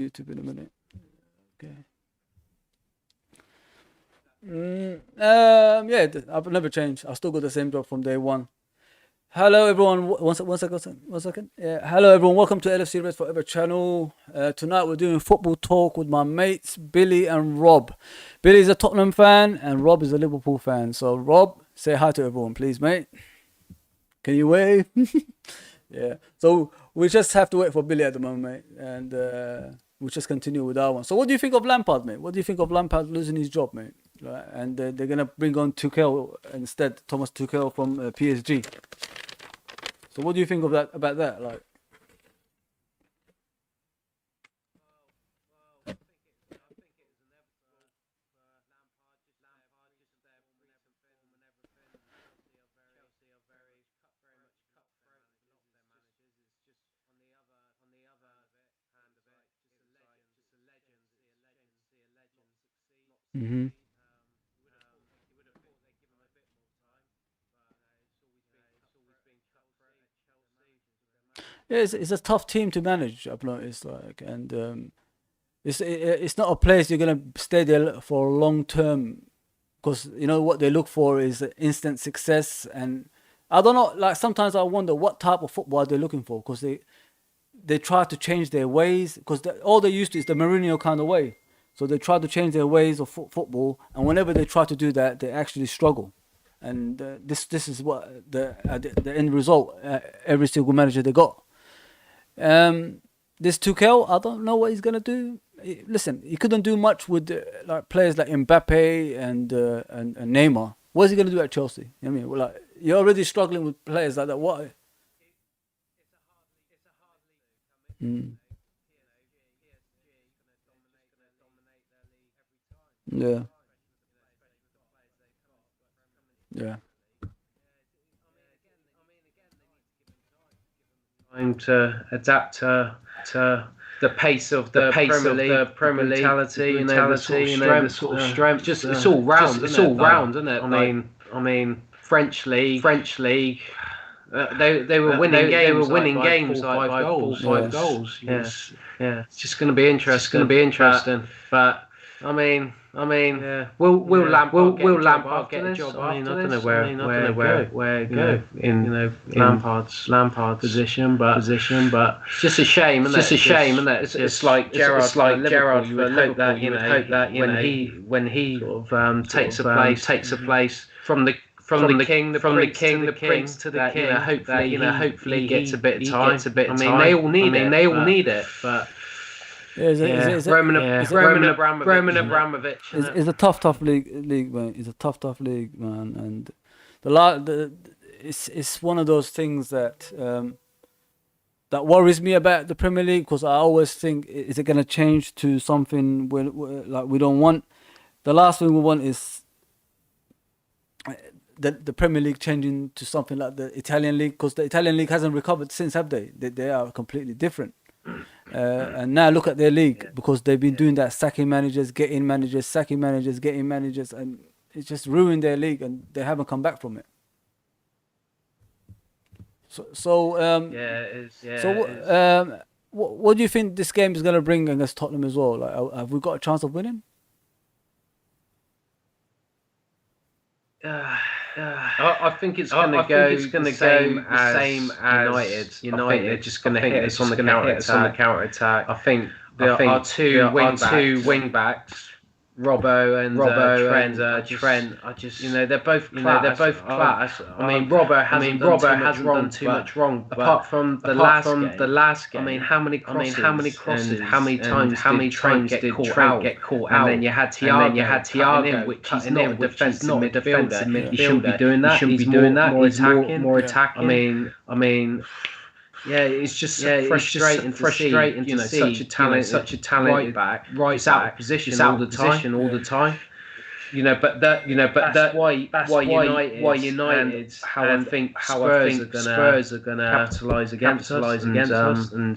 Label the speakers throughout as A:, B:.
A: YouTube in a minute. Okay. Yeah, I've never changed. I still got the same job from day one. Hello, everyone. One second. Yeah. Hello, everyone. Welcome to LFC Red Forever Channel. Tonight we're doing football talk with my mates Billy and Rob. Billy's a Tottenham fan and Rob is a Liverpool fan. So, Rob, say hi to everyone, please, mate. Can you wave? Yeah. So we just have to wait for Billy at the moment, mate, and we'll just continue with our one. So, what do you think of Lampard, mate? What do you think of Lampard losing his job, mate? Right? And they're gonna bring on Tuchel instead, Thomas Tuchel from PSG. So what do you think of that about that? Like, hmm yeah, it's a tough team to manage. I've noticed, like, and it's not a place you're gonna stay there for long term because you know what they look for is instant success. And I don't know, like sometimes I wonder what type of football are they looking for because they try to change their ways because all they used to is the Mourinho kind of way. So they try to change their ways of football, and whenever they try to do that, they actually struggle. And this is what the end result. Every single manager they got. Um, this Tuchel, I don't know what he's gonna do. Listen, he couldn't do much with like players like Mbappe and Neymar. What is he gonna do at Chelsea? I mean, well, like you're already struggling with players like that. What? Mm, yeah, yeah.
B: Time to adapt to the pace of the Premier League, the sort of strength. Just it's all round, isn't it? I mean, French league. They were winning games. They were winning games like by 4 or 5 goals.
A: Yes.
B: Yeah. It's just going to be interesting. But yeah. Will Lampard get a job after this? I don't know where go in Lampard's position, but it's just a shame, isn't it? It's like Gerrard. You would hope that when he sort of takes a place from the king, the prince to the king. Hopefully he gets a bit of time. I mean, they all need it. But
A: Yeah,
B: Roman Abramovich.
A: it's a tough league, man. It's a tough league, man. And it's one of those things that worries me about the Premier League because I always think, is it gonna change to something like we don't want? The last thing we want is the Premier League changing to something like the Italian league because the Italian league hasn't recovered since, have they? They are completely different. And now look at their league because they've been doing that, sacking managers, getting managers, sacking managers, getting managers, and it's just ruined their league, and they haven't come back from it. What do you think this game is gonna bring against Tottenham as well? Like, have we got a chance of winning?
B: I think it's going to go the same as United. They're just going to hit us on the counter attack. I think our two wing backs, Robbo and Trent. I just they're both class. I mean, Robbo hasn't done too much wrong. Apart from the last game. I mean, how many crosses? How many times did Trent get caught out? And then you had Thiago, which is not a defensive midfielder. He shouldn't be doing that. He's more attacking. I mean. Yeah, it's just frustrating to see such a talented right back, out of position all the time. But that's why United, how I think Spurs are gonna capitalise against us and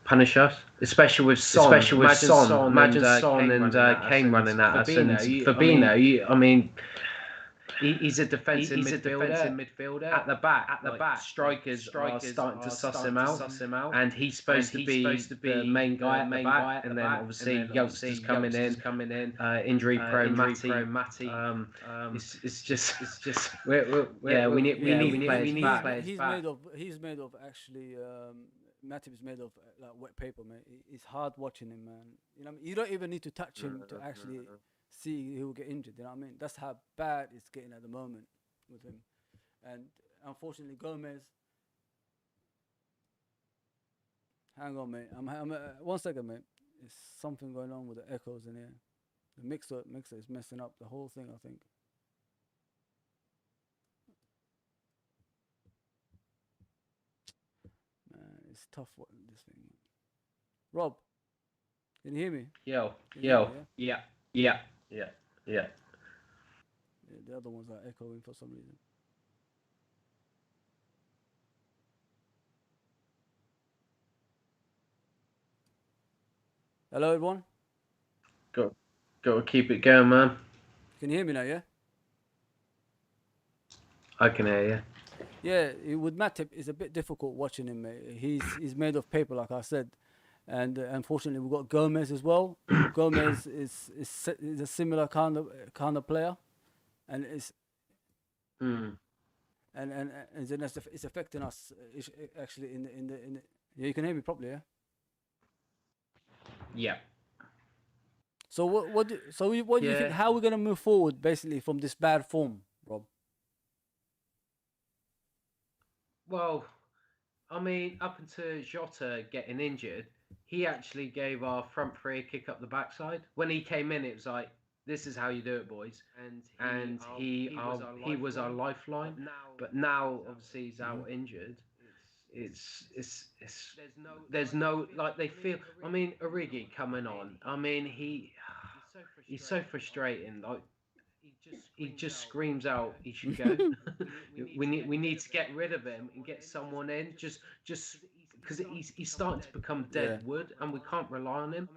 B: punish us. Especially with Son. Imagine Son and Kane running at us. And Fabinho, I mean, he's a defensive midfielder. At the back, strikers are starting to suss him out, and he's supposed to be the main guy at the back. And then obviously youngsters coming in, injury-prone Matty. It's just we need players back.
A: He's made of actually. Matip is made of like wet paper, man. It's hard watching him, man. You know, what I mean? You don't even need to touch him to actually see he will get injured. You know what I mean? That's how bad it's getting at the moment with him. And unfortunately, Gomez. Hang on, mate. I'm 1 second, mate. There's something going on with the echoes in here. The mixer is messing up the whole thing, I think. Man, it's tough this thing. Man. Rob, can you hear me?
B: Yeah.
A: The other ones are echoing for some reason. Hello, everyone.
B: Got to keep it going, man.
A: Can you hear me now? Yeah.
B: I can hear you.
A: Yeah, with Matip, it's a bit difficult watching him, mate. He's made of paper, like I said, and unfortunately, we've got Gomez as well. Gomez is a similar kind of player, and it's and then it's affecting us actually in the. Yeah, you can hear me properly, yeah.
B: Yeah.
A: So what do you think? How are we gonna move forward, basically, from this bad form, Rob?
B: Well, I mean, up until Jota getting injured, he actually gave our front three a kick up the backside. When he came in, it was like, this is how you do it, boys. And he was our lifeline. But now, obviously, he's out injured. There's no, like, they feel. I mean, Origi coming on. I mean, he's so frustrating. Like, he just screams out he should go. we need to get rid of him and get someone in, just because he's starting to become dead wood, and we can't rely on him.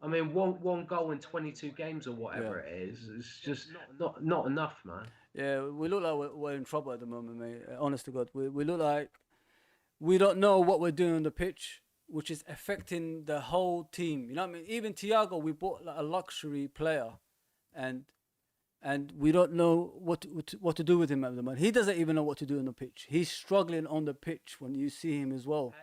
B: I mean, one goal in 22 games or whatever it is, it's just not enough, man.
A: Yeah, we look like we're in trouble at the moment, mate. Honest to God, we look like we don't know what we're doing on the pitch, which is affecting the whole team. You know what I mean? Even Thiago, we bought like a luxury player, and we don't know what to do with him at the moment. He doesn't even know what to do on the pitch. He's struggling on the pitch when you see him as well.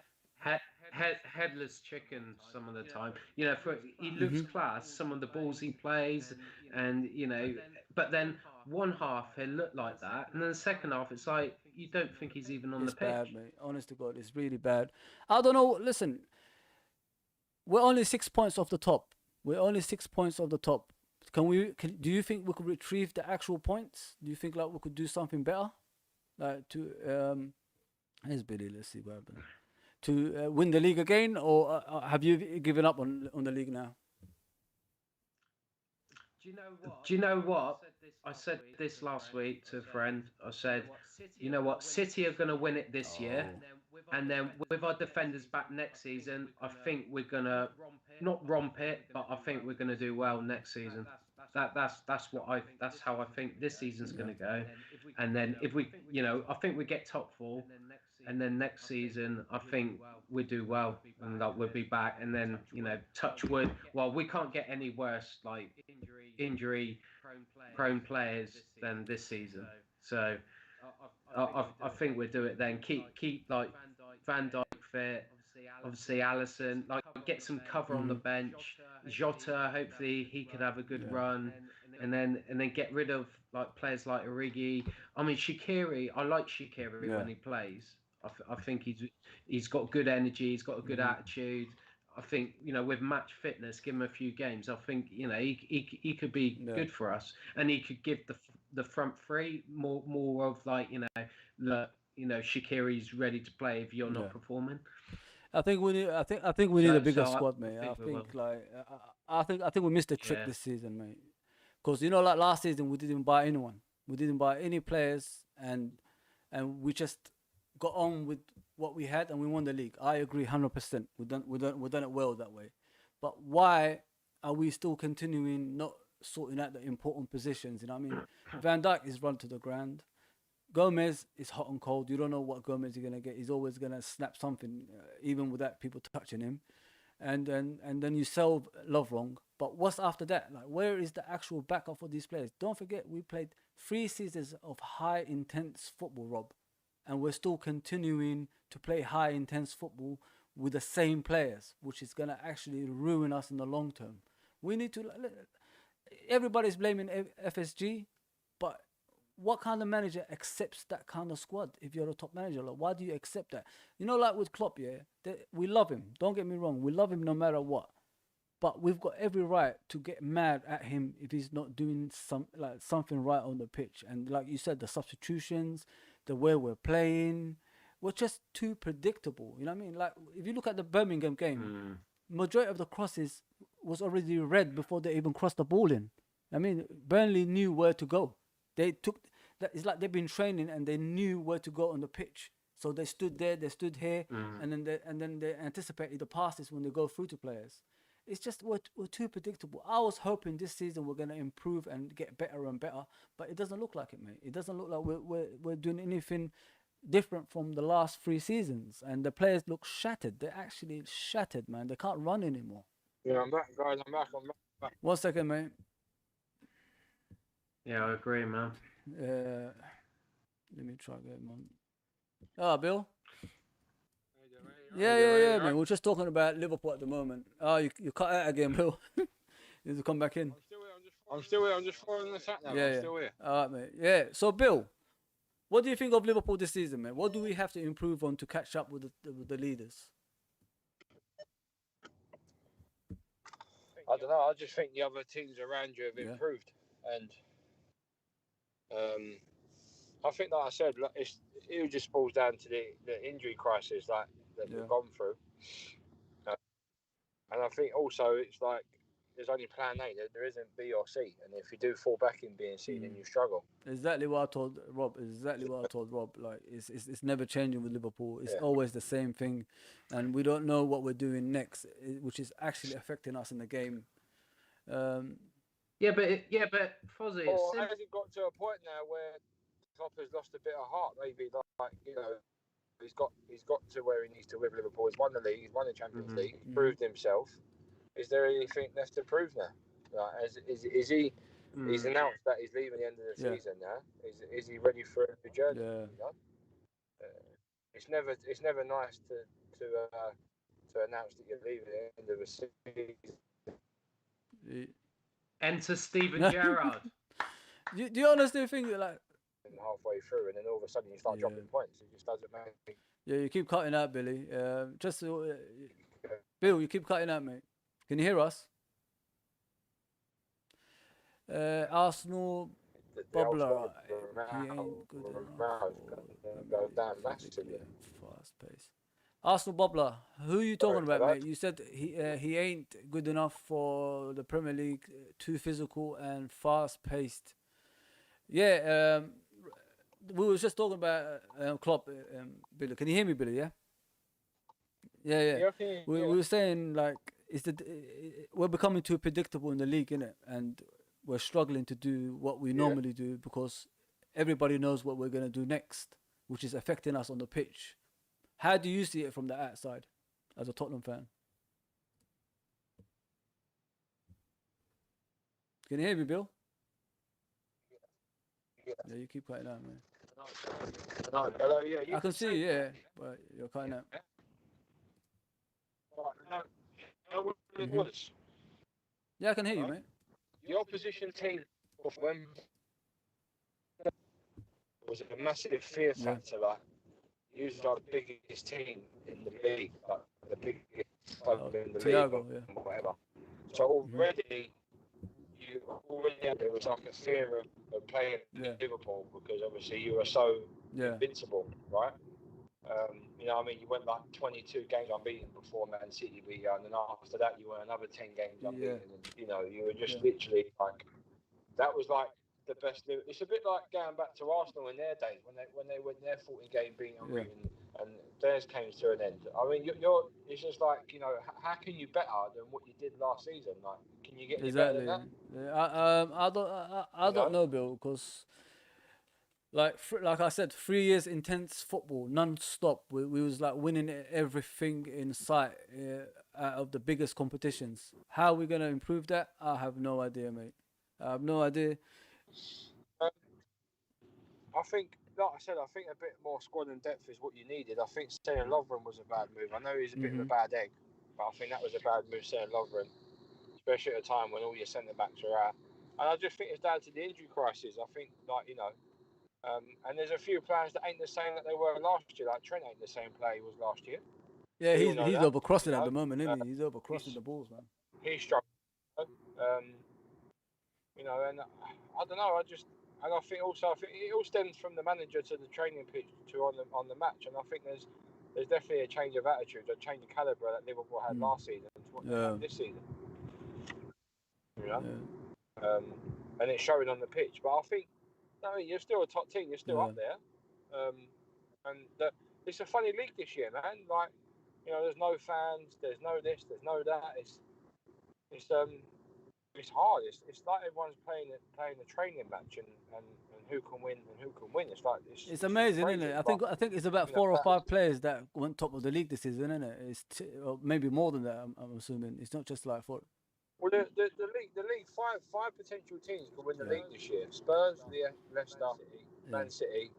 B: Headless chicken some of the time. You know, he looks class, some of the balls he plays, and, you know, but then one half he'll look like that, and then the second half it's like you don't think he's even on the pitch.
A: It's bad, mate. Honest to God, it's really bad. I don't know. Listen, we're only 6 points off the top. Do you think we could retrieve the actual points? Do you think like we could do something better? Like here's Billy, let's see what happens. To win the league again, or have you given up on the league now?
B: Do you know what? I said this last week to a friend. I said, you know what? City are going to win it this year. And then with our defenders back next season, I think we're going to not romp it, but I think we're going to do well next season. That's how I think this season's going to go. And then if we, you know, I think we get top four, and then next season I think we do well, and like we'll be back. And then, you know, touch wood. Well, we can't get any worse, like injury prone players than this season. So I think we'll do it then. Keep like Van Dijk fit. Obviously, Alisson, like, get some cover on the bench. Jota, hopefully he could have a good run, and then get rid of like players like Origi. I mean, Shaqiri, I like Shaqiri when he plays. I think he's got good energy. He's got a good attitude. I think, you know, with match fitness, give him a few games, I think, you know, he could be good for us, and he could give the front three more of like, you know, Shaqiri's ready to play if you're not performing.
A: I think we need a bigger squad, mate. I think we missed the trick this season, mate. Because, you know, like last season we didn't buy anyone. We didn't buy any players, and we just got on with what we had, and we won the league. I agree 100%. We done it well that way. But why are we still continuing not sorting out the important positions. You know what I mean? Van Dijk is run to the ground. Gomez is hot and cold. You don't know what Gomez is going to get. He's always going to snap something, even without people touching him. And then you sell Lovren. But what's after that? Like, where is the actual backup for these players? Don't forget, we played 3 seasons of high intense football, Rob, and we're still continuing to play high intense football with the same players, which is going to actually ruin us in the long term. We need to. Everybody's blaming FSG, but what kind of manager accepts that kind of squad? If you're a top manager, like, why do you accept that? You know, like with Klopp, we love him. Don't get me wrong, we love him no matter what. But we've got every right to get mad at him if he's not doing something right on the pitch. And like you said, the substitutions, the way we're playing, we're just too predictable. You know what I mean? Like, if you look at the Birmingham game, majority of the crosses was already read before they even crossed the ball in. I mean, Burnley knew where to go. They took that. It's like they've been training and they knew where to go on the pitch. So they stood there, they stood here, and then they anticipated the passes when they go through to players. It's just we're too predictable. I was hoping this season we're gonna improve and get better and better, but it doesn't look like it, mate. It doesn't look like we're doing anything different from the last 3 seasons. And the players look shattered. They're actually shattered, man. They can't run anymore.
C: Yeah, I'm back, guys. I'm back.
A: 1 second, mate.
B: Yeah, I agree, man.
A: Let me try get him on. Ah, Bill. Yeah, man. We're just talking about Liverpool at the moment. Oh, you cut out again, Bill. You need to come back in.
C: I'm still here. I'm just following the chat now.
A: Yeah,
C: I'm still here.
A: All right, mate. Yeah. So, Bill, what do you think of Liverpool this season, man? What do we have to improve on to catch up with the leaders?
C: I don't know. I just think the other teams around you have improved, and I think, like I said, it just falls down to the injury crisis that we've gone through. And I think also it's like there's only plan A. There isn't B or C. And if you do fall back in B and C, then you struggle.
A: Exactly what I told Rob. Like, it's never changing with Liverpool. It's always the same thing. And we don't know what we're doing next, which is actually affecting us in the game.
B: Fozzie,
C: or has it got to a point now where Klopp has lost a bit of heart? Maybe he's got to where he needs to with Liverpool. He's won the league. He's won the Champions League. He's proved himself. Is there anything left to prove now? Like, is he? He's announced that he's leaving the end of the season now. Is he ready for a new journey?
A: Yeah.
C: You know? It's never nice to announce that you're leaving at the end of a season.
B: Enter Steven Gerrard.
A: Do you honestly think that, like,
C: halfway through, and then all of a sudden you start dropping points? It just doesn't matter.
A: Yeah, you keep cutting out, Billy. Bill, you keep cutting out, mate. Can you hear us? Arsenal bubbler. He ain't good enough. Fast pace. Arsenal bubbler. Who are you talking about, mate? You said he ain't good enough for the Premier League. Too physical and fast paced. Yeah. We were just talking about Klopp. Billy, can you hear me, Billy? Yeah. Yeah. We were saying, like, we're becoming too predictable in the league, innit? And we're struggling to do what we normally do because everybody knows what we're going to do next, which is affecting us on the pitch. How do you see it from the outside as a Tottenham fan? Can you hear me, Bill? Yeah, you keep cutting out, man.
C: Hello,
A: I can see you, yeah, but you're cutting out. Yeah, I can hear you, mate.
C: The opposition team was a massive fear factor. Like, usually our biggest team in the league, like the biggest club in the league, or whatever. So already, there was like a fear of playing Liverpool because obviously you were so invincible, right? You know, I mean, you went like 22 games unbeaten before Man City beat you, and then after that you went another 10 games unbeaten. And, you know, you were just literally like, that was like the best. It's a bit like going back to Arsenal in their days when they went their 14 game being unbeaten and theirs came to an end. I mean, you're it's just like, you know, how can you better than what you did last season? Like, can you get any better than that?
A: Yeah, I don't know, Bill, because like I said, 3 years intense football, non-stop. We was like winning everything in sight out of the biggest competitions. How are we gonna improve that? I have no idea, mate. I have no idea.
C: I think, like I said, I think a bit more squad and depth is what you needed. I think selling Lovren was a bad move. I know he's a bit of a bad egg, but I think that was a bad move, selling Lovren, especially at a time when all your centre backs are out. And I just think it's down to the injury crisis. I think, like, you know, and there's a few players that ain't the same that they were last year. Like Trent ain't the same player he was last year.
A: Yeah, he's overcrossing at the moment, isn't he? He's overcrossing the balls, man.
C: He's struggling. You know, and I don't know. I think it all stems from the manager to the training pitch to on the match. And I think there's definitely a change of attitude, a change of calibre that Liverpool had last season to what they have this season. You know, and it's showing on the pitch. But I think, no, you're still a top team. You're still up there. And it's a funny league this year, man. Like, you know, there's no fans. There's no this. There's no that. It's hard. It's like everyone's playing a training match, and who can win and who can win. It's like
A: it's amazing, isn't it? I think it's about 4 or 5 players that went top of the league this season, isn't it? It's or maybe more than that. I'm assuming it's not just like 4.
C: Well, the league, five potential teams can win the league this year: Spurs, Leicester, Man City,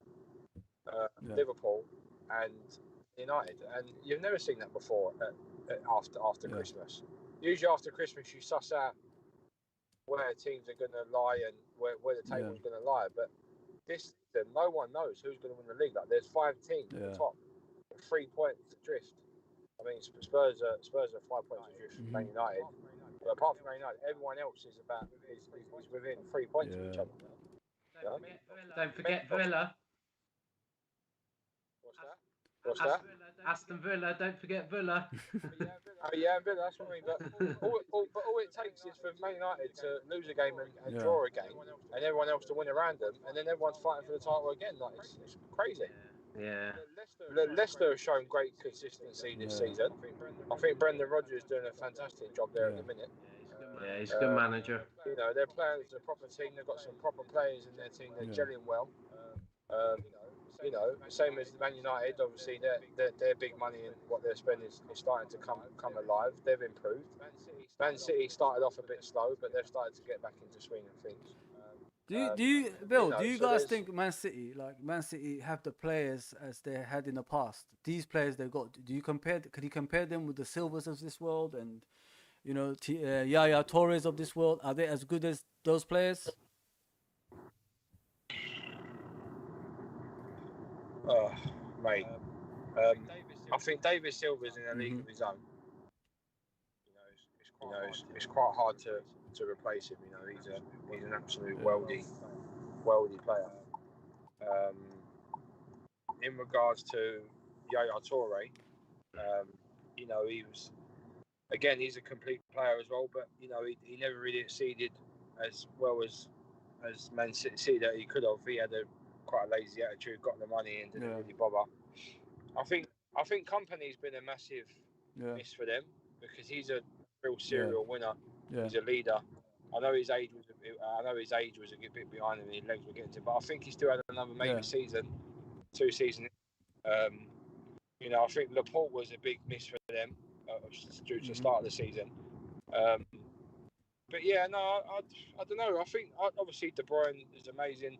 C: Liverpool, and United. And you've never seen that before after Christmas. Usually after Christmas, you suss out where teams are going to lie and where the table's going to lie. But this season, no one knows who's going to win the league. Like, there's 5 teams at the top, 3 points adrift. I mean, Spurs are 5 points adrift from Man United. But apart from Man United, everyone else is within 3 points of each other.
B: Don't forget Villa.
C: What's that?
B: Aston Villa, don't forget Villa.
C: Villa, that's what I mean. But all it takes is for Man United to lose a game and draw a game, and everyone else to win around them, and then everyone's fighting for the title again. Like, it's crazy.
B: Yeah.
C: Leicester have shown great consistency this season. I think Brendan Rodgers is doing a fantastic job there at the minute.
B: Yeah, he's a good manager.
C: You know, they're playing as a proper team. They've got some proper players in their team. They're gelling well. You know, same as Man United. Obviously, their big money and what they're spending is starting to come alive. They've improved. Man City started off a bit slow, but they've started to get back into swing of things.
A: Do you guys think Man City have the players as they had in the past? These players they got. Could you compare them with the Silvers of this world and, you know, Yaya Torres of this world? Are they as good as those players?
C: Mate, I think David Silva's in a league of his own. You know, it's quite hard to replace him. You know, he's an absolute worldy player. In regards to Yaya Toure, you know, he's a complete player as well. But you know, he never really exceeded as well as Man City that he could have. He had quite a lazy attitude, got the money and didn't really bother. I think Kompany's been a massive miss for them because he's a real serial winner. He's a leader. I know his age was a bit behind him and his legs were getting to, but I think he still had another season, 2 seasons. You know, I think Laporte was a big miss for them due to the start of the season. But yeah, no, I don't know. I think obviously De Bruyne is amazing.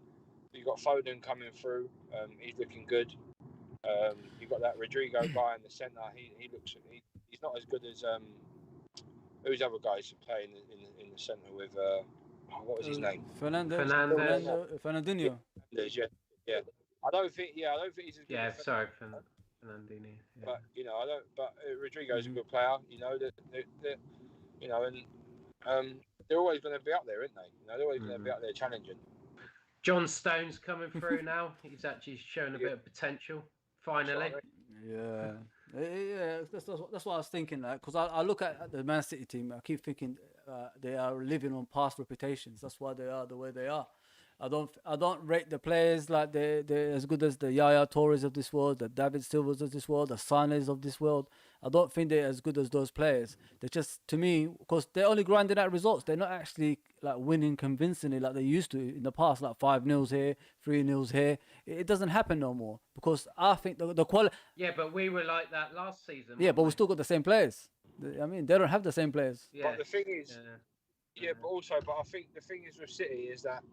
C: You've got Foden coming through. He's looking good. You've got that Rodrigo guy in the centre. He's not as good as who's other guys playing in the centre with what was his name?
A: Fernandinho.
C: Yeah. I don't think he's as good.
B: Yeah, sorry, Fernandinho. Yeah.
C: But you know, Rodrigo's a good player. You know you know, and they're always going to be up there, aren't they? You know, they're always going to be up there challenging.
B: John Stone's coming through now. He's actually shown a bit of potential. Finally.
A: Yeah. That's what I was thinking. Because I look at the Man City team, I keep thinking they are living on past reputations. That's why they are the way they are. I don't rate the players like they're as good as the Yaya Torres of this world, the David Silvas of this world, the Sanes of this world. I don't think they're as good as those players. They're just, to me, because they're only grinding out results. They're not actually like winning convincingly like they used to in the past, like 5-0 here, 3-0 here. It doesn't happen no more because I think the quality.
B: Yeah, but we were like that last season.
A: Yeah, but we still got the same players. I mean, they don't have the same players.
C: Yeah. But the thing is, but I think the thing is with City is that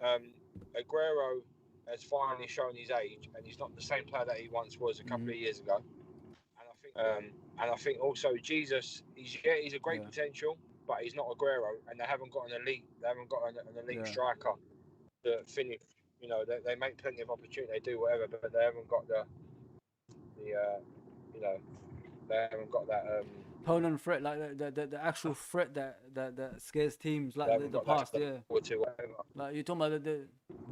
C: Aguero has finally shown his age, and he's not the same player that he once was a couple of years ago. And I think also Jesus, he's a great potential, but he's not Aguero, and they haven't got an elite striker to finish. You know, they make plenty of opportunity, they do whatever, but they haven't got they haven't got that
A: opponent threat, like the actual threat that scares teams like the past. Like you're talking about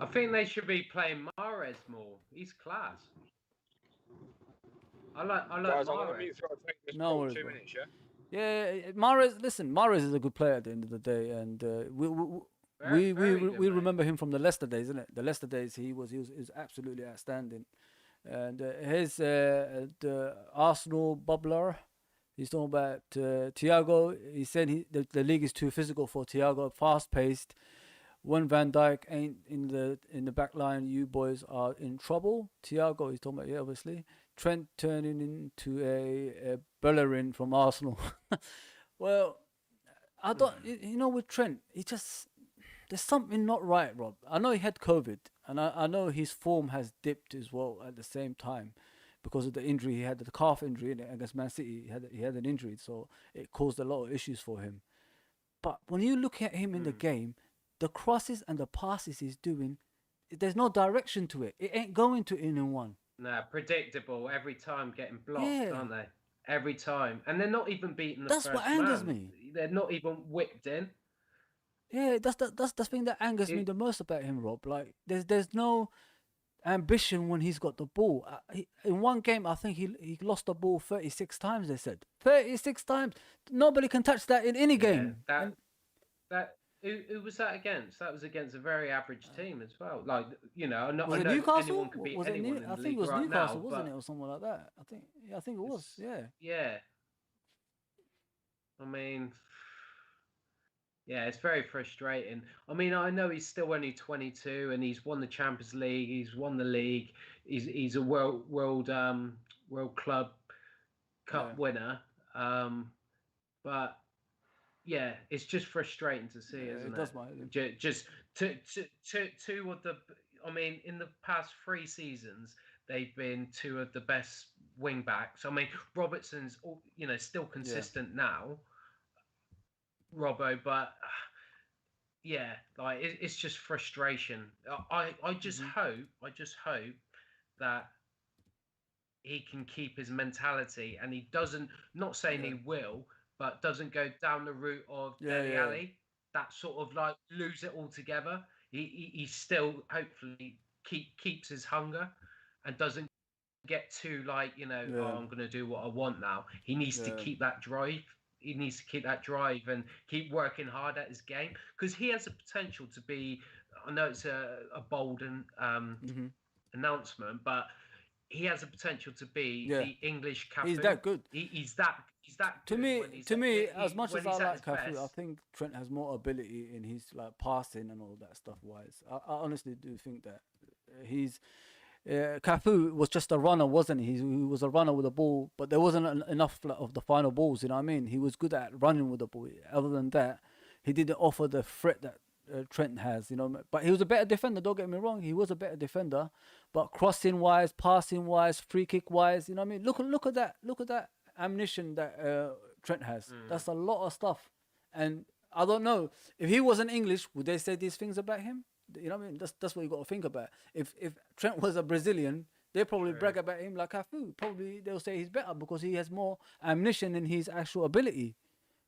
B: I think they should be playing Mahrez more. He's class. I like
C: Guys,
B: Mahrez.
C: I'm gonna mute for 2 minutes, yeah?
A: Yeah, Mahrez. Listen, Mahrez is a good player at the end of the day, and we remember him from the Leicester days, isn't it? The Leicester days, he was absolutely outstanding. And the Arsenal bubbler, he's talking about Thiago. He said the league is too physical for Thiago, fast-paced. When Van Dijk ain't in the back line, you boys are in trouble. Thiago, he's talking about, obviously. Trent turning into a Bellerin from Arsenal. Well, I don't, with Trent, there's something not right, Rob. I know he had COVID, and I know his form has dipped as well at the same time because of the injury. He had the calf injury against Man City. He had an injury, so it caused a lot of issues for him. But when you look at him in the game, the crosses and the passes he's doing, there's no direction to it. It ain't going to anyone.
B: Nah, predictable. Every time getting blocked, aren't they? Every time. And they're not even beating the
A: That's
B: first
A: what angers
B: man.
A: me.
B: They're not even whipped in.
A: Yeah, that's the thing that angers me the most about him, Rob. Like, there's no ambition when he's got the ball. In one game, I think he lost the ball 36 times, they said. 36 times. Nobody can touch that in any game.
B: Who was that against? That was against a very average team as well. Like,
A: was it Newcastle? Was it I think it was Newcastle,
B: now,
A: wasn't it, or something like that? I think it was. Yeah.
B: Yeah. I mean, yeah, it's very frustrating. I mean, I know he's still only 22, and he's won the Champions League. He's won the league. He's a world club cup winner. But yeah, it's just frustrating to see, isn't it?
A: Does, mate.
B: Just two of the. I mean, in the past 3 seasons, they've been 2 of the best wing backs. I mean, Robertson's, still consistent now, Robbo, but yeah, like it's just frustration. I just hope that he can keep his mentality, and he doesn't. Not saying he will, but doesn't go down the route of Dele Alli. That sort of like lose it altogether. He still hopefully keeps his hunger and doesn't get too like I'm going to do what I want now. He needs to keep that drive. He needs to keep that drive and keep working hard at his game, because he has the potential to be. I know it's a bold announcement, but he has the potential to be the English Cafu.
A: He's that good.
B: He's that
A: to
B: good.
A: To me, as much as I like Cafu, I think Trent has more ability in his like passing and all that stuff. Wise, I honestly do think that he's. Cafu was just a runner, wasn't he? He was a runner with the ball, but there wasn't enough of the final balls. You know what I mean? He was good at running with the ball. Other than that, he didn't offer the threat that Trent has. But he was a better defender. Don't get me wrong. He was a better defender, but crossing wise, passing wise, free kick wise. You know what I mean? Look at that. Look at that ammunition that Trent has. That's a lot of stuff. And I don't know if he wasn't English, would they say these things about him? You know what I mean? That's what you got to think about. If Trent was a Brazilian, they probably brag about him like Cafu. Probably they'll say he's better because he has more ammunition in his actual ability.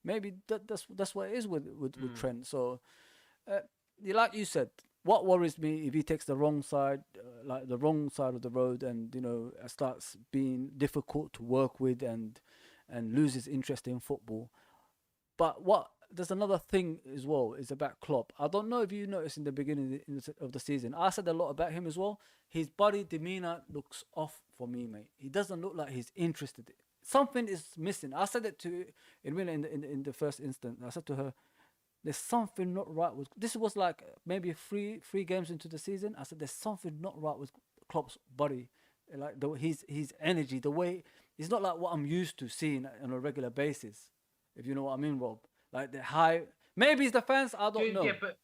A: Maybe that's what it is with Trent. So, like you said, what worries me if he takes the wrong side, like the wrong side of the road, and starts being difficult to work with and loses interest in football. But what there's another thing as well. Is about Klopp. I don't know if you noticed in the beginning of the season. I said a lot about him as well. His body demeanor looks off for me, mate. He doesn't look like he's interested. Something is missing. I said it to Irina in the first instant. I said to her, "There's something not right with." This was like maybe three games into the season. I said, "There's something not right with Klopp's body." Like his energy, the way it's not like what I'm used to seeing on a regular basis, if you know what I mean, Rob. Like the high, maybe it's the fans. I don't know.
B: Yeah, but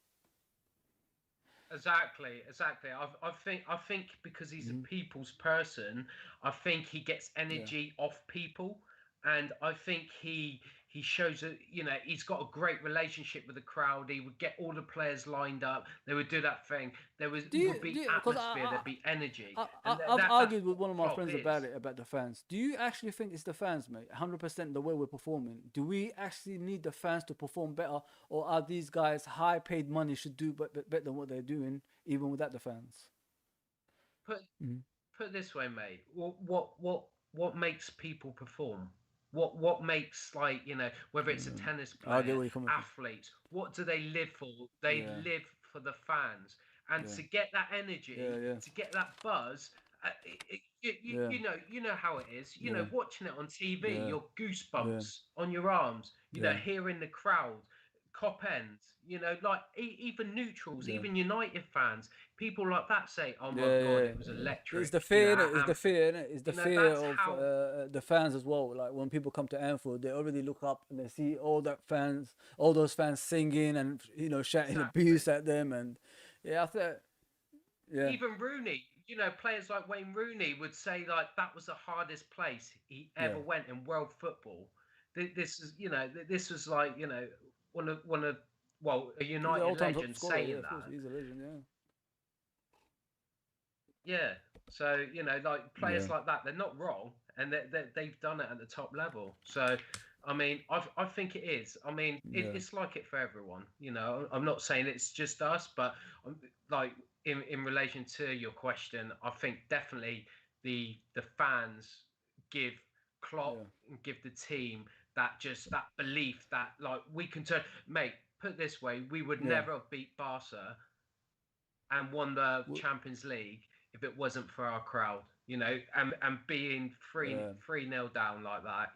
B: exactly. I think because he's a people's person, I think he gets energy off people, and I think he shows that he's got a great relationship with the crowd. He would get all the players lined up. They would do that thing. There would be atmosphere. There'd be energy.
A: I've argued with one of my friends about the fans. Do you actually think it's the fans, mate? 100% the way we're performing. Do we actually need the fans to perform better, or are these guys high-paid money should do better than what they're doing, even without the fans?
B: Put it this way, mate. What makes people perform? What makes, like, whether it's a tennis player, athletes, what do they live for? They live for the fans, and to get that energy, to get that buzz, you know how it is. Watching it on TV, your goosebumps on your arms. Hearing the crowd, cop ends. Like even neutrals, even United fans, people like that say, "Oh my God, it was electric."
A: It's the fear, It's the fear, It's the fear of the fans as well. Like when people come to Anfield, they already look up and they see all those fans singing and shouting abuse at them, and I thought,
B: even Rooney. Players like Wayne Rooney would say, like, that was the hardest place he ever went in world football. This was like one of a United legend saying that.
A: He's a legend,
B: Yeah. So like players like that, they're not wrong, and they've done it at the top level. So I mean, I think it is. I mean, it's like it for everyone. I'm not saying it's just us, but like in relation to your question, I think definitely the fans give Klopp and give the team that belief that, like, we can turn. Mate, put it this way, we would never have beat Barca and won the Champions League if it wasn't for our crowd, and being 3-0 down like that,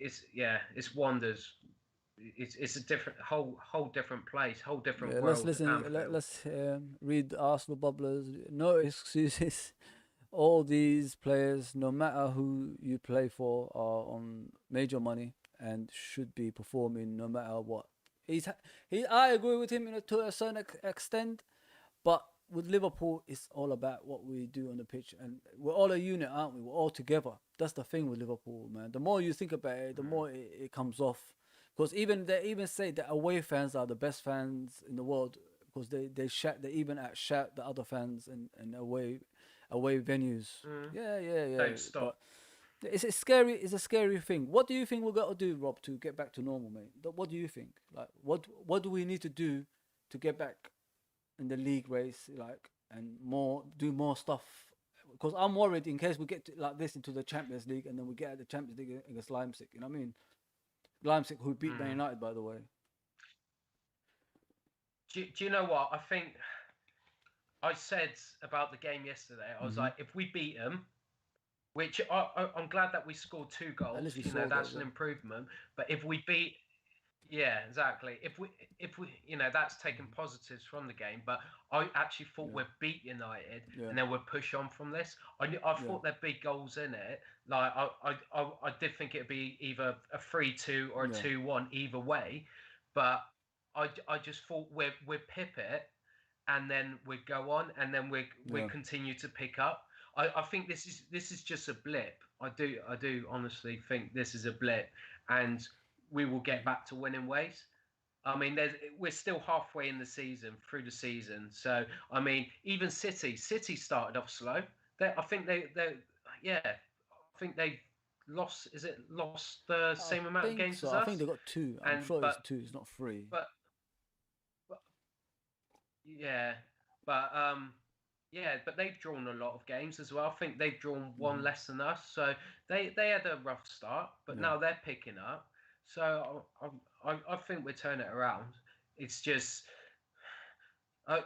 B: it's wonders. It's a different whole different place, whole different world.
A: Let's read Arsenal bubblers. No excuses. All these players, no matter who you play for, are on major money and should be performing no matter what. I agree with him to a certain extent, but with Liverpool, it's all about what we do on the pitch, and we're all a unit, aren't we? We're all together. That's the thing with Liverpool, man. The more you think about it, the more it comes off. Because they even say that away fans are the best fans in the world, because they even shout the other fans in away venues. Yeah.
B: Don't stop.
A: But it's a scary thing. What do you think we've got to do, Rob, to get back to normal, mate? What do you think? Like, what do we need to do to get back in the league race, like, and do more stuff? Because I'm worried in case we get like this into the Champions League, and then we get at the Champions League against Leipzig. You know what I mean? Leipzig, who beat Man United, by the way.
B: Do you know what I think? I said about the game yesterday. I was like, if we beat them, which I'm glad that we scored 2 goals. That's an improvement. But if we beat, exactly. If we, that's taken positives from the game. But I actually thought we'd beat United, and then we'd push on from this. I thought there'd be goals in it. Like I did think it'd be either a 3-2 or a 2-1 either way. But I just thought we'd pip it, and then we'd go on, and then we'd continue to pick up. I think this is just a blip. I do honestly think this is a blip, and we will get back to winning ways. I mean, we're still halfway in the season, through the season. So I mean, even City started off slow. I think they lost. Is it lost the same amount of games as us?
A: I think they got 2. I'm sure it's 2. It's not 3.
B: But they've drawn a lot of games as well. I think they've drawn 1 less than us, so they had a rough start, but now they're picking up. So I think we're turning it around. It's just I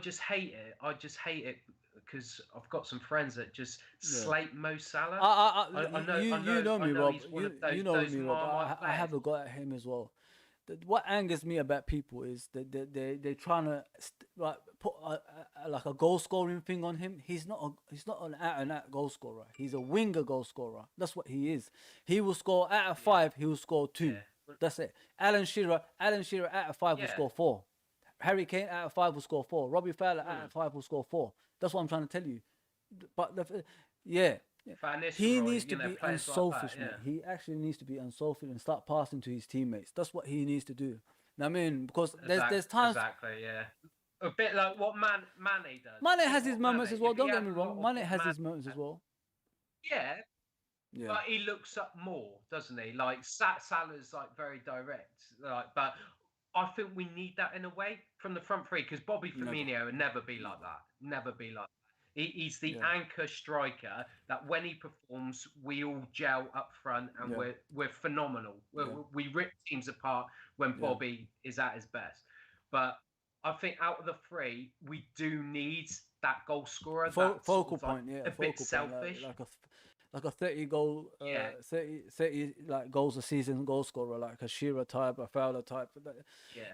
B: just hate it. I just hate it because I've got some friends that just slate Mo Salah. I
A: know me, Rob.
B: He's one of
A: You know
B: those
A: me, Rob.
B: Marmite
A: I have a
B: players.
A: go at him as well. What angers me about people is that they're trying to put like a goal scoring thing on him. He's not an out and out goal scorer. He's a winger goal scorer. That's what he is. He will score out of 5. He will score 2.
B: Yeah.
A: That's it. Alan Shearer out of 5 will score 4. Harry Kane out of 5 will score 4. Robbie Fowler out of 5 will score 4. That's what I'm trying to tell you. But he needs to be unselfish,
B: like that,
A: man. He actually needs to be unselfish and start passing to his teammates. That's what he needs to do. I mean, because there's times
B: a bit like what Mane does.
A: Mane has his moments as well. Don't get me wrong. Mane has his moments as well.
B: Yeah. But he looks up more, doesn't he? Like Salah's like very direct. Like, but I think we need that in a way from the front three because Bobby Firmino would never be like that. Never be like that. He's the anchor striker that when he performs, we all gel up front and we're phenomenal. We rip teams apart when Bobby is at his best. But I think out of the 3, we do need that goal scorer.
A: Focal point,
B: a bit selfish.
A: Like a 30 goal, 30 like goals a season goal scorer, like a Shearer type, a Fowler type.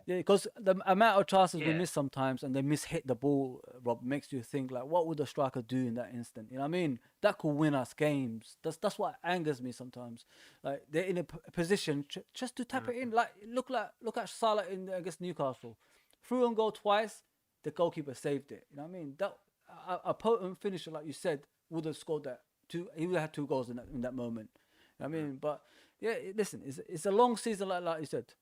A: Because the amount of chances we miss sometimes and they hit the ball, Rob, makes you think like, what would the striker do in that instant? You know what I mean? That could win us games. That's what angers me sometimes. Like they're in a position just to tap it in. Like look at Salah against Newcastle, through and goal twice. The goalkeeper saved it. You know what I mean? That a potent finisher, like you said, would have scored that. He would have had 2 goals in that moment. I mean, but listen, it's a long season, like you said.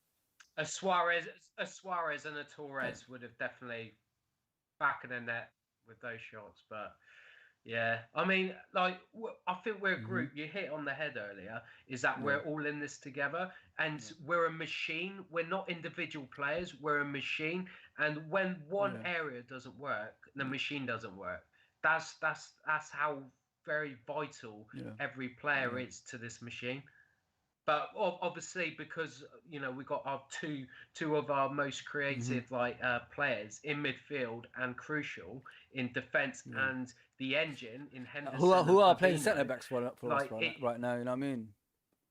B: A Suarez and a Torres would have definitely back of the net with those shots. But I mean, like I think we're a group. You hit on the head earlier. Is that we're all in this together, and we're a machine. We're not individual players. We're a machine. And when one area doesn't work, the machine doesn't work. That's how very vital every player is to this machine. But obviously, because we got our two of our most creative players in midfield and crucial in defence and the engine in Henderson,
A: who are playing centre backs for us right now. You know what I mean?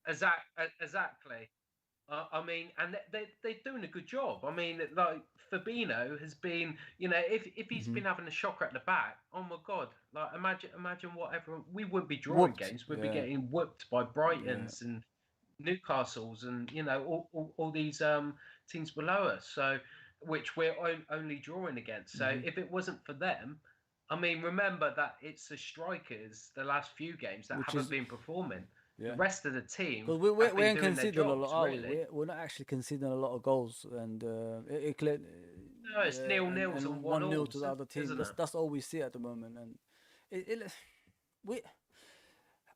B: Exactly. I mean, and they're doing a good job. I mean, like Fabinho has been, if he's been having a shocker at the back, oh my God! Like imagine whatever we wouldn't be drawing games, we'd be getting whooped by Brightons and Newcastles and all these teams below us. So, which we're only drawing against. So if it wasn't for them, I mean, remember that it's the strikers the last few games that haven't been performing. The rest of the team,
A: because we ain't conceding a lot, really. We're not actually conceding a lot of goals, and
B: no, it's 0-0 and
A: 1-0 to the other team. That's all we see at the moment, and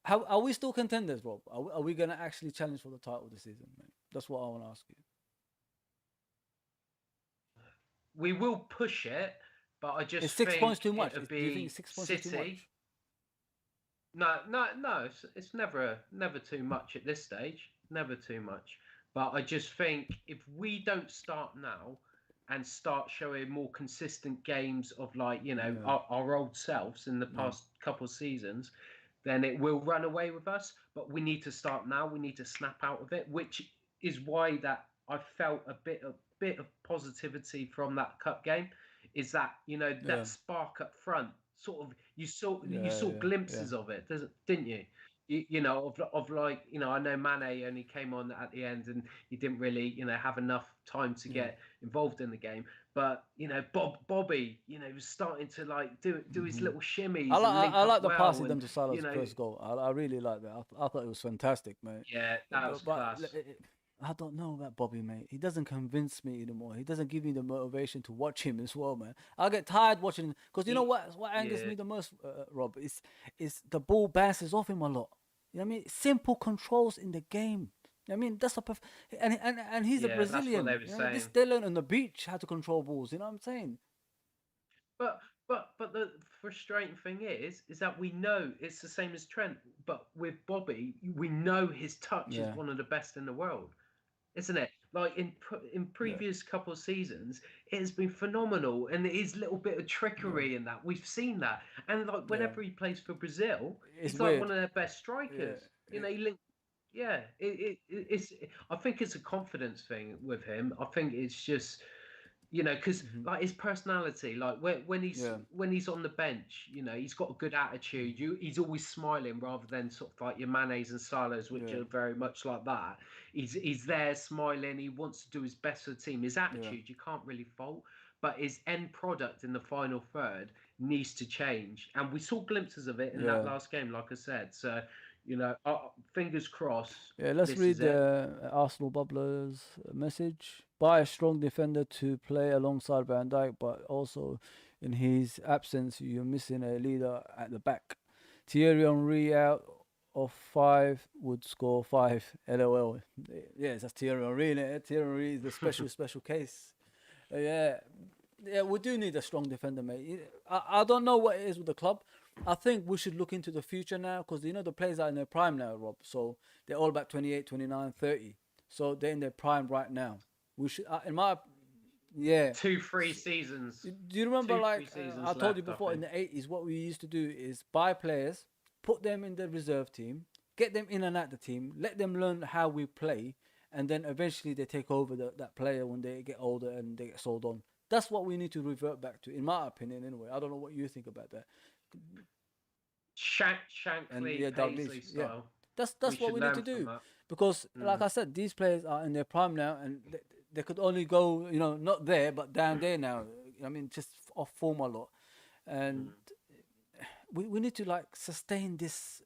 A: are we still contenders, Rob? Are we going to actually challenge for the title this season, man? That's what I want to ask you.
B: We will push it, but I just
A: think 6 points too much. Do you think 6 points is too much?
B: No. It's never too much at this stage. Never too much. But I just think if we don't start now and start showing more consistent games of our old selves in the past couple of seasons, then it will run away with us. But we need to start now. We need to snap out of it, which is why that I felt a bit of positivity from that cup game. Is that that spark up front? Sort of, you saw glimpses of it, didn't you? Of like, I know Mane only came on at the end and he didn't really, have enough time to get involved in the game. But Bobby, was starting to like do his little shimmies.
A: I like the pass he done to Salah's first goal. I really like that. I thought it was fantastic, mate.
B: Yeah, that was class.
A: I don't know about Bobby, mate. He doesn't convince me anymore. He doesn't give me the motivation to watch him as well, man. I get tired watching, because you know what angers me the most, Rob, is the ball bounces off him a lot. You know what I mean? Simple controls in the game. I mean, that's and he's a Brazilian.
B: That's what they were saying.
A: They learn on the beach how to control balls. You know what I'm saying?
B: But But the frustrating thing is that we know it's the same as Trent, but with Bobby, we know his touch is one of the best in the world, isn't it? Like in previous couple of seasons, it has been phenomenal, and his little bit of trickery in that we've seen that, and like whenever he plays for Brazil, he's like one of their best strikers. You know, it's. I think it's a confidence thing with him. I think it's just. You know, because like his personality, like when he's on the bench, you know, he's got a good attitude. He's always smiling rather than sort of like your Manes and Salas, which are very much like that. He's there smiling. He wants to do his best for the team. His attitude, you can't really fault, but his end product in the final third needs to change. And we saw glimpses of it in that last game, like I said. So, you know, fingers crossed.
A: Yeah, let's read the Arsenal Bubbler's message. Buy a strong defender to play alongside Van Dijk, but also in his absence, you're missing a leader at the back. Thierry Henry out of 5 would score 5. LOL. Yes, that's Thierry Henry. Thierry Henry is the special case. Yeah, we do need a strong defender, mate. I don't know what it is with the club. I think we should look into the future now because, you know, the players are in their prime now, Rob. So they're all about 28, 29, 30. So they're in their prime right now. We should, in my,
B: 2-3 seasons.
A: Do you remember, I told you before, in the 80s, what we used to do is buy players, put them in the reserve team, get them in and out the team, let them learn how we play, and then eventually they take over that player when they get older and they get sold on. That's what we need to revert back to, in my opinion, anyway. I don't know what you think about that.
B: Shankly, Paisley style.
A: That's what we need to do. Because, like I said, these players are in their prime now, and they could only go, you know, not there, but down there now. I mean, just off form a lot. And we need to, like, sustain this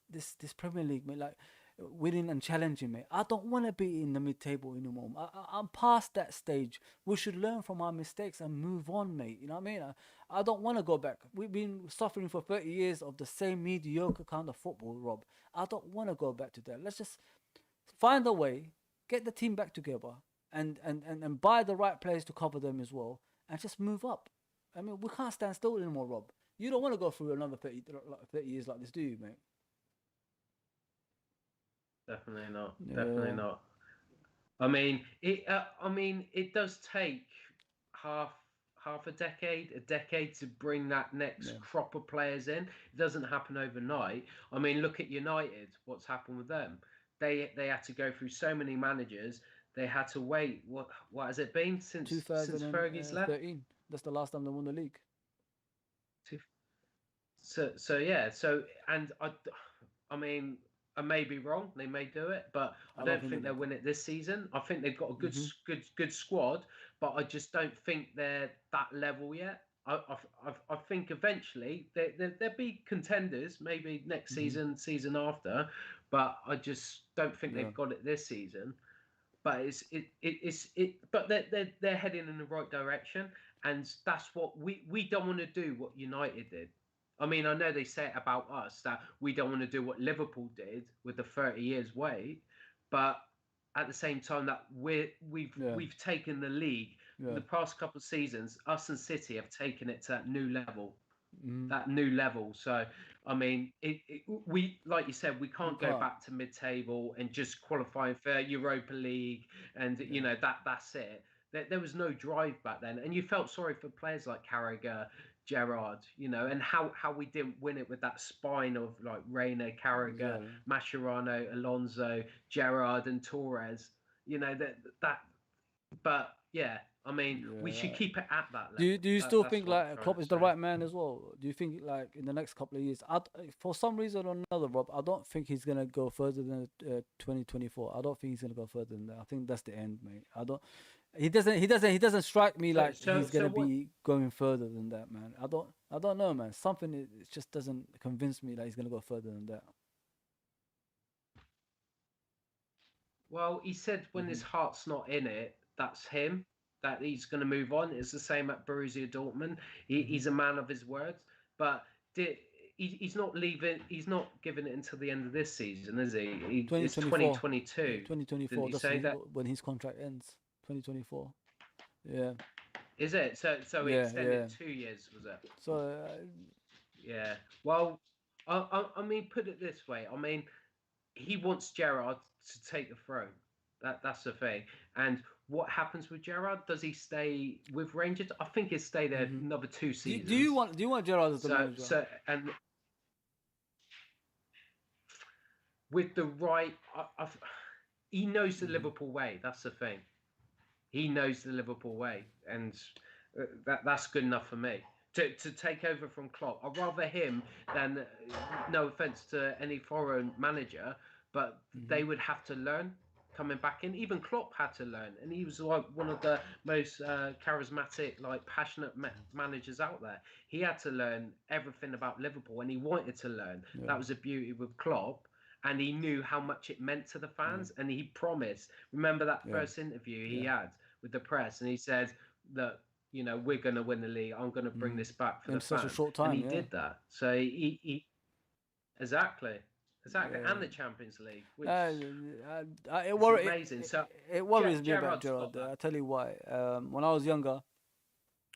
A: Premier League, mate. Like, winning and challenging, mate. I don't want to be in the mid-table anymore. I'm past that stage. We should learn from our mistakes and move on, mate. You know what I mean? I don't want to go back. We've been suffering for 30 years of the same mediocre kind of football, Rob. I don't want to go back to that. Let's just find a way, get the team back together, and buy the right players to cover them as well, and just move up. I mean, we can't stand still anymore, Rob. You don't want to go through another 30 years like this, do you, mate?
B: Definitely not. I mean, it does take half a decade to bring that next crop of players in. It doesn't happen overnight. I mean, look at United. What's happened with them? They had to go through so many managers. They had to wait. What has it been since Fergie's left?
A: 2013. That's the last time they won the league.
B: So and I mean, I may be wrong. They may do it, but I don't think they'll win it this season. I think they've got a good squad, but I just don't think they're that level yet. I think eventually they'll be contenders, maybe next season after, but I just don't think they've got it this season. But but they're heading in the right direction, and that's what we don't want to do. What United did. I mean, I know they say it about us that we don't want to do what Liverpool did with the 30 years wait, but at the same time that we've taken the league the past couple of seasons. Us and City have taken it to that new level. So, I mean, we like you said, we can't go back to mid-table and just qualifying for Europa League, and you know that's it. There was no drive back then, and you felt sorry for players like Carragher, Gerrard, you know, and how we didn't win it with that spine of like Reina, Carragher, Mascherano, Alonso, Gerrard, and Torres. You know that. But yeah, I mean, we should keep it at that level.
A: Do you still think like Klopp is the right man as well? Do you think like in the next couple of years, for some reason or another, Rob, I don't think he's gonna go further than 2024. I don't think he's gonna go further than that. I think that's the end, mate. He doesn't strike me like he's gonna be going further than that, man. I don't know, man. Something it just doesn't convince me that he's gonna go further than that.
B: Well, he said when his heart's not in it, that's him. That he's going to move on. It's the same at Borussia Dortmund. He's a man of his words, but he's not leaving. He's not giving it until the end of this season, is he? It's 2022.
A: 2024. Did he say that when his contract ends? 2024. Yeah.
B: Is it? So he extended 2 years, was it?
A: So
B: yeah. Well, I mean, put it this way. I mean, he wants Gerrard to take the throne. That's the thing. And what happens with Gerrard? Does he stay with Rangers? I think he'll stay there another 2 seasons.
A: Do you want Gerrard as the manager?
B: And with the right, he knows the Liverpool way. That's the thing. He knows the Liverpool way, and that's good enough for me. To take over from Klopp, I'd rather him than, no offense to any foreign manager, but they would have to learn coming back in. Even Klopp had to learn, and he was like one of the most charismatic, like passionate managers out there. He had to learn everything about Liverpool, and he wanted to learn. Yeah. That was the beauty with Klopp. And he knew how much it meant to the fans, and he promised. Remember that first interview he had with the press, and he said that, you know, we're going to win the league. I'm going to bring this back for the fans. In such a short time, and he did that. So he exactly, and the Champions League, which amazing. So
A: it worries me about Gerrard. I'll tell you why. When I was younger,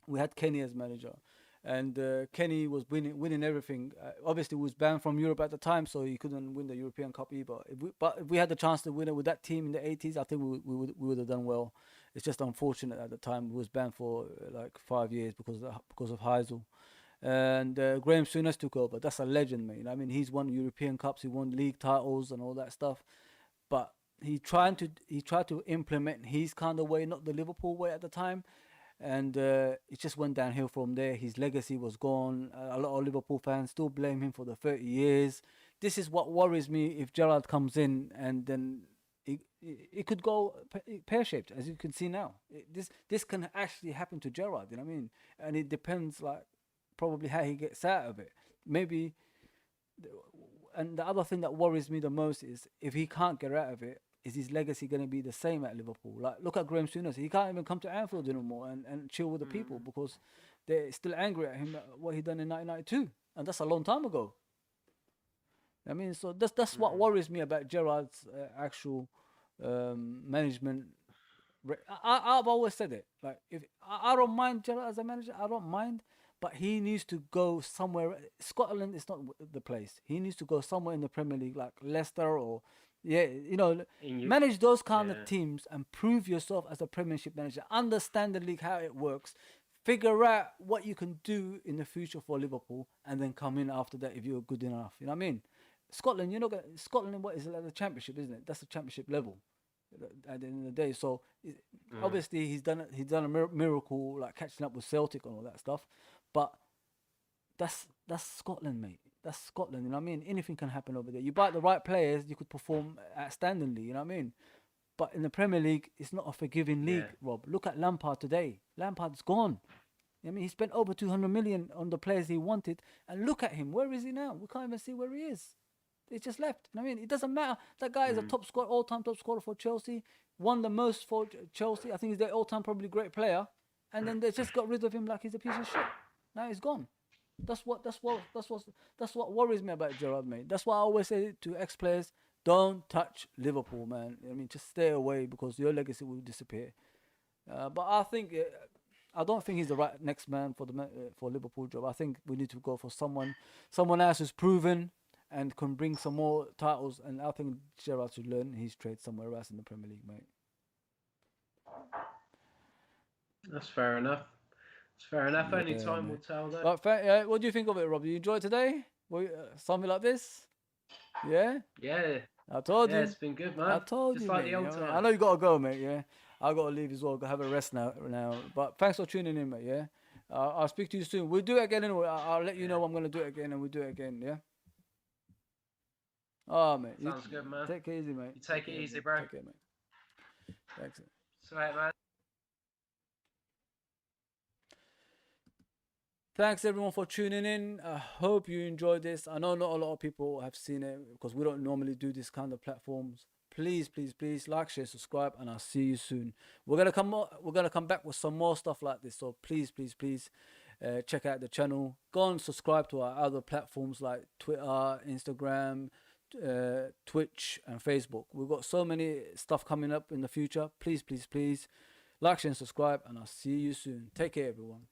A: we had Kenny as manager. And Kenny was winning everything. Obviously, he was banned from Europe at the time, so he couldn't win the European Cup either. But if we had the chance to win it with that team in the 80s, I think we would have done well. It's just unfortunate at the time. He was banned for like 5 years because of Heysel. And Graham Souness took over. That's a legend, mate. I mean, he's won European Cups, he won league titles and all that stuff. But he tried to implement his kind of way, not the Liverpool way at the time. And it just went downhill from there. His legacy was gone. A lot of Liverpool fans still blame him for the 30 years. This is what worries me if Gerrard comes in and then it could go pear-shaped, as you can see now. This can actually happen to Gerrard, you know what I mean? And it depends, like, probably how he gets out of it. Maybe, and the other thing that worries me the most is if he can't get out of it, is his legacy going to be the same at Liverpool? Like, look at Graham Souness. He can't even come to Anfield anymore and chill with the people because they're still angry at him at what he done in 1992. And that's a long time ago. I mean, so that's what worries me about Gerrard's actual management. I've always said it. Like, if I don't mind Gerrard as a manager, I don't mind. But he needs to go somewhere. Scotland is not the place. He needs to go somewhere in the Premier League, like Leicester or... manage those kind of teams and prove yourself as a Premiership manager. Understand the league, how it works. Figure out what you can do in the future for Liverpool, and then come in after that if you're good enough. You know what I mean? Scotland, Scotland, what is it, like the Championship, isn't it? That's the Championship level at the end of the day. So obviously he's done a miracle, like catching up with Celtic and all that stuff. But that's Scotland, mate. That's Scotland, you know what I mean? Anything can happen over there. You buy the right players, you could perform outstandingly, you know what I mean? But in the Premier League, it's not a forgiving league, Rob. Look at Lampard today. Lampard's gone. I mean, he spent over 200 million on the players he wanted. And look at him. Where is he now? We can't even see where he is. He's just left. You know what I mean? It doesn't matter. That guy is a all-time top scorer for Chelsea. Won the most for Chelsea. I think he's their all-time probably great player. And then they just got rid of him like he's a piece of shit. Now he's gone. That's what worries me about Gerrard, mate. That's why I always say to ex-players, don't touch Liverpool, man. I mean, just stay away because your legacy will disappear. But I don't think he's the right next man for Liverpool job. I think we need to go for someone else who's proven and can bring some more titles. And I think Gerrard should learn his trade somewhere else in the Premier League, mate.
B: That's fair enough. It's fair enough. Only time will tell, though.
A: But what do you think of it, Rob? You enjoyed today? Something like this? Yeah?
B: Yeah.
A: I told you.
B: Yeah, it's been good, man.
A: I told
B: Just
A: you,
B: like
A: mate.
B: The old time.
A: I know you got to go, mate, yeah? I got to leave as well. Got to have a rest now. But thanks for tuning in, mate, yeah? I'll speak to you soon. We'll do it again anyway. I'll let you know I'm going to do it again, and we'll do it again, yeah? Oh, mate.
B: Sounds good, man.
A: Take it easy, mate.
B: You take it easy, bro.
A: Take care, mate. Thanks.
B: Sweet, man.
A: Thanks everyone for tuning in. I hope you enjoyed this. I know not a lot of people have seen it because we don't normally do this kind of platforms. Please like, share, subscribe, and I'll see you soon. We're gonna come back with some more stuff like this. So please check out the channel. Go and subscribe to our other platforms like Twitter, Instagram, Twitch, and Facebook. We've got so many stuff coming up in the future. Please Like, share, and subscribe, and I'll see you soon. Take care, everyone.